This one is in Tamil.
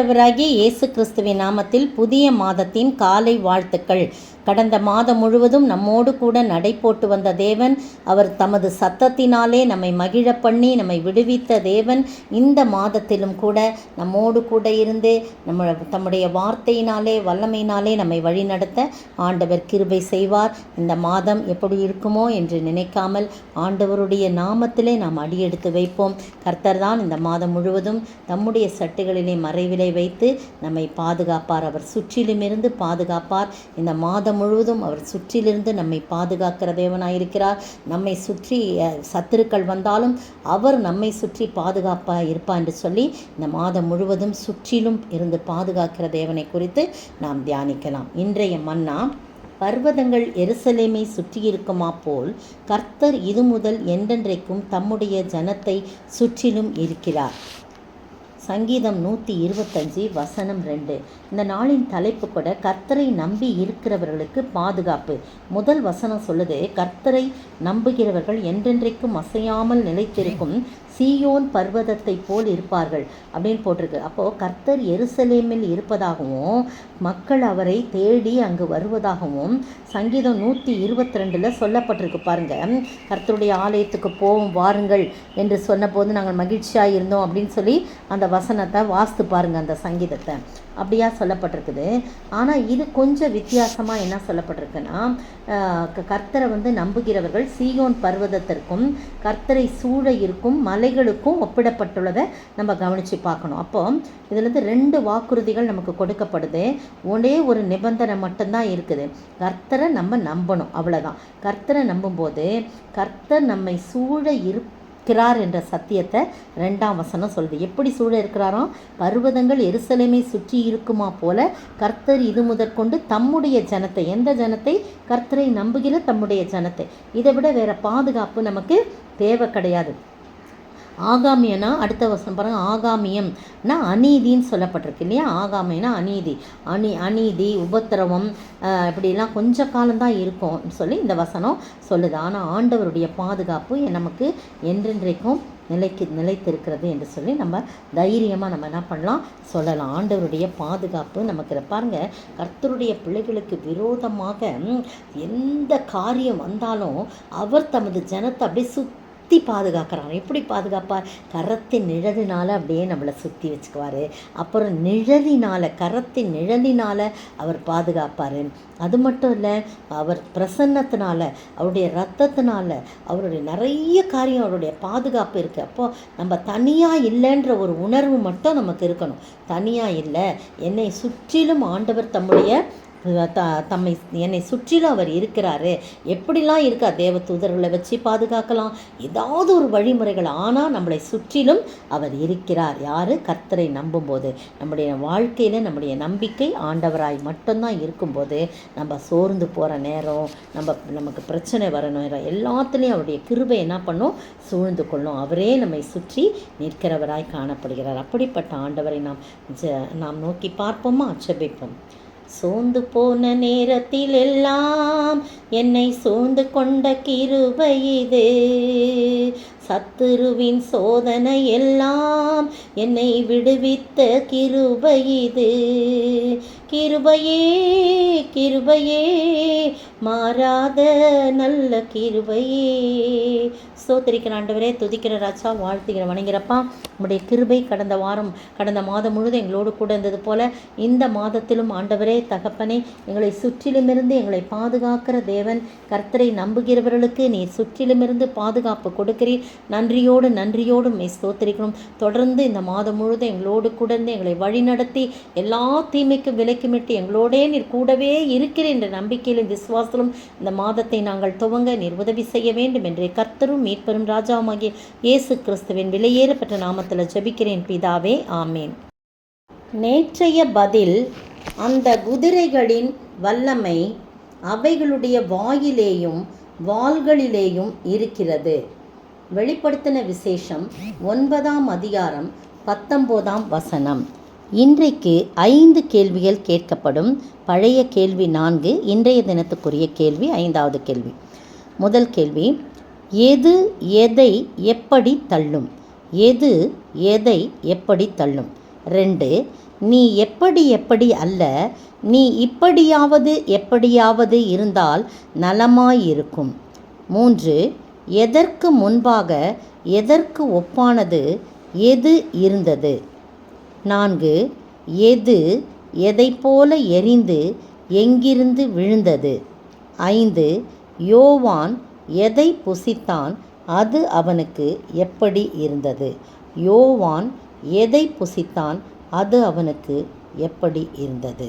ஆண்டவராகிய இயேசு கிறிஸ்துவின் நாமத்தில் புதிய மாதத்தின் காலை வாழ்த்துக்கள். கடந்த மாதம் முழுவதும் நம்மோடு கூட நடை போட்டு வந்த தேவன், அவர் தமது சத்தத்தினாலே நம்மை மகிழ பண்ணி நம்மை விடுவித்த தேவன் இந்த மாதத்திலும் கூட நம்மோடு கூட இருந்து தம்முடைய வார்த்தையினாலே வல்லமையினாலே நம்மை வழிநடத்த ஆண்டவர் கிருபை செய்வார். இந்த மாதம் எப்படி இருக்குமோ என்று நினைக்காமல் ஆண்டவருடைய நாமத்திலே நாம் அடியெடுத்து வைப்போம். கர்த்தர் தான் இந்த மாதம் முழுவதும் தம்முடைய சட்டுகளிலே மறைவிலை வைத்து நம்மை பாதுகாப்பார். அவர் சுற்றிலுமிருந்து பாதுகாப்பார். இந்த மாதம் முழுவதும் அவர் சுற்றிலிருந்து நம்மை பாதுகாக்கிற தேவனாயிருக்கிறார். நம்மை சுற்றி சத்துருக்கள் வந்தாலும் அவர் நம்மை சுற்றி பாதுகாப்பாக இருப்பார் என்று சொல்லி இந்த மாதம் முழுவதும் சுற்றிலும் இருந்து பாதுகாக்கிற தேவனை குறித்து நாம் தியானிக்கலாம். இன்றைய மன்னா, பர்வதங்கள் எருசலேமை சுற்றியிருக்குமா போல் கர்த்தர் இது முதல் என்றென்றைக்கும் தம்முடைய ஜனத்தை சுற்றிலும் இருக்கிறார். சங்கீதம் 125 வசனம் 2. இந்த நாளின் தலைப்பு கூட கர்த்தரை நம்பி இருக்கிறவர்களுக்கு பாதுகாப்பு. முதல் வசனம் சொல்லுது, கர்த்தரை நம்புகிறவர்கள் என்றென்றைக்கும் அசையாமல் நிலைத்திருக்கும் சீயோன் பர்வதத்தை போல் இருப்பார்கள் அப்படின்னு போட்டிருக்கு. அப்போது கர்த்தர் எருசலேமில் இருப்பதாகவும் மக்கள் அவரை தேடி அங்கு வருவதாகவும் சங்கீதம் 122 சொல்லப்பட்டிருக்கு. பாருங்க, கர்த்தருடைய ஆலயத்துக்கு போவோம் வாருங்கள் என்று சொன்னபோது நாங்கள் மகிழ்ச்சியாக இருந்தோம் அப்படின்னு சொல்லி அந்த வசனத்தை வாஸ்து பாருங்கள், அந்த சங்கீதத்தை அப்படியா சொல்லப்பட்டிருக்குது. ஆனால் இது கொஞ்சம் வித்தியாசமாக என்ன சொல்லப்பட்டிருக்குன்னா, கர்த்தரை நம்புகிறவர்கள் சீயோன் பர்வதத்திற்கும் கர்த்தரை சூழ இருக்கும் மலைகளுக்கும் ஒப்பிடப்பட்டுள்ளதை நம்ம கவனித்து பார்க்கணும். அப்போ இதுலேருந்து 2 வாக்குறுதிகள் நமக்கு கொடுக்கப்படுது. ஒரே ஒரு நிபந்தனை மட்டும்தான் இருக்குது, கர்த்தரை நம்ம நம்பணும், அவ்வளோதான். கர்த்தரை நம்பும்போது கர்த்தர் நம்மை சூழ இருக்கிறார் என்ற சத்தியத்தை 2ஆம் வசனம் சொல்லுது. எப்படி சூழ இருக்கிறாரோ, பர்வதங்கள் எருசலேமை சுற்றி இருக்குமா போல கர்த்தர் இது முதற்கொண்டு தம்முடைய ஜனத்தை, எந்த ஜனத்தை? கர்த்தரை நம்புகிற தம்முடைய ஜனத்தை. இதை விட வேற பாதுகாப்பு நமக்கு தேவை கிடையாது. ஆகாமியனா அடுத்த வசனம் பாருங்கள், ஆகாமியம்னா அநீதின்னு சொல்லப்பட்டிருக்கு இல்லையா? ஆகாமியனா அநீதி உபத்திரவம் இப்படிலாம் கொஞ்ச காலம்தான் இருக்கும்னு சொல்லி இந்த வசனம் சொல்லுது. ஆனால் ஆண்டவருடைய பாதுகாப்பு நமக்கு என்றென்றைக்கும் நிலைத்திருக்கிறது என்று சொல்லி நம்ம தைரியமாக நம்ம என்ன பண்ணலாம், சொல்லலாம். ஆண்டவருடைய பாதுகாப்பு நமக்கு பாருங்கள். கர்த்தருடைய பிள்ளைகளுக்கு விரோதமாக எந்த காரியம் வந்தாலும் அவர் தமது ஜனத்தை அப்படியே பாதுகாக்கிறார். எப்படி பாதுகாப்பார்? கரத்தின் நிழலினால் அப்படியே நம்மளை சுற்றி வச்சுக்குவார். அப்புறம் கரத்தின் நிழலினால் அவர் பாதுகாப்பார். அது மட்டும் இல்லை, அவர் பிரசன்னத்தினால, அவருடைய இரத்தத்தினால, அவருடைய நிறைய காரியம், அவருடைய பாதுகாப்பு இருக்குது. அப்போது நம்ம தனியாக இல்லைன்ற ஒரு உணர்வு மட்டும் நமக்கு இருக்கணும். தனியாக இல்லை, என்னை சுற்றிலும் ஆண்டவர் தம்முடைய என்னை சுற்றிலும் அவர் இருக்கிறாரு. எப்படிலாம் இருக்கா? தேவ தூதர்களை வச்சு பாதுகாக்கலாம், ஏதாவது ஒரு வழிமுறைகள். ஆனால் நம்மளை சுற்றிலும் அவர் இருக்கிறார். யார்? கர்த்தரை நம்பும்போது. நம்முடைய வாழ்க்கையில் நம்முடைய நம்பிக்கை ஆண்டவராய் மட்டும்தான் இருக்கும்போது நம்ம சோர்ந்து போகிற நேரம், நமக்கு பிரச்சனை வர நேரம் எல்லாத்துலேயும் அவருடைய கிருபை என்ன பண்ணும்? சூழ்ந்து கொள்ளும். அவரே நம்மை சுற்றி நிற்கிறவராய் காணப்படுகிறார். அப்படிப்பட்ட ஆண்டவரை நாம் நோக்கி பார்ப்போமா? ஜெபிப்போம். சோர்ந்து போன நேரத்தில் எல்லாம் என்னை சூழ்ந்து கொண்ட கிருபை இது. சத்துருவின் சோதனை எல்லாம் என்னை விடுவித்த கிருபை இது. கிருபையே கிருபையே மாறாத நல்ல கிருபையே. ஸ்தோத்திரிக்கிற ஆண்டவரே, துதிக்கிற ராஜா, வாழ்த்துகிற வணங்கிறப்பா. நம்முடைய கிருபை கடந்த மாதம் முழுவதும் எங்களோடு கூட இருந்தது போல இந்த மாதத்திலும் ஆண்டவரே தகப்பனே, எங்களை சுற்றிலுமிருந்து எங்களை பாதுகாக்கிற தேவன். கர்த்தரை நம்புகிறவர்களுக்கு நீர் சுற்றிலுமிருந்து பாதுகாப்பு கொடுக்கிறீர். நன்றியோடு ஸ்தோத்திரிக்கணும். தொடர்ந்து இந்த மாதம் முழுவதும் எங்களோடு கூட இருந்து எங்களை வழிநடத்தி எல்லா தீமைக்கும் விலக்கிமிட்டு எங்களோடே நீர் கூடவே இருக்கிறேன் என்ற நம்பிக்கையிலும் விசுவாசத்திலும் இந்த மாதத்தை நாங்கள் துவங்க நீர் உதவி செய்ய வேண்டும் என்று கர்த்தரும் மீட்பரும் ராஜாவுமாகிய இயேசு கிறிஸ்துவின் விலையேறப்பட்ட நாமத்தில் ஜெபிக்கிறேன் பிதாவே, ஆமேன். நேற்றைய பதில், அந்த குதிரைகளின் வல்லமை அவைகளுடைய வாயிலேயும் வாள்களிலேயும் இருக்கிறது. வெளிப்படுத்தின விசேஷம் 9ஆம் அதிகாரம் 19ஆம் வசனம். இன்றைக்கு 5 கேள்விகள் கேட்கப்படும். பழைய கேள்வி 4, இன்றைய தினத்துக்குரிய கேள்வி 5வது கேள்வி. முதல் கேள்வி, எது எதை எப்படி தள்ளும்? எது எதை எப்படி தள்ளும்? 2, நீ எப்படி எப்படி அல்ல, நீ இப்படியாவது எப்படியாவது இருந்தால் நலமாயிருக்கும். 3. எதற்கு முன்பாக எதற்கு ஒப்பானது எது இருந்தது? 4. எது எதைப்போல எரிந்து எங்கிருந்து விழுந்தது? 5. யோவான் எதை புசித்தான், அது அவனுக்கு எப்படி இருந்தது? யோவான் எதை புசித்தான், அது அவனுக்கு எப்படி இருந்தது?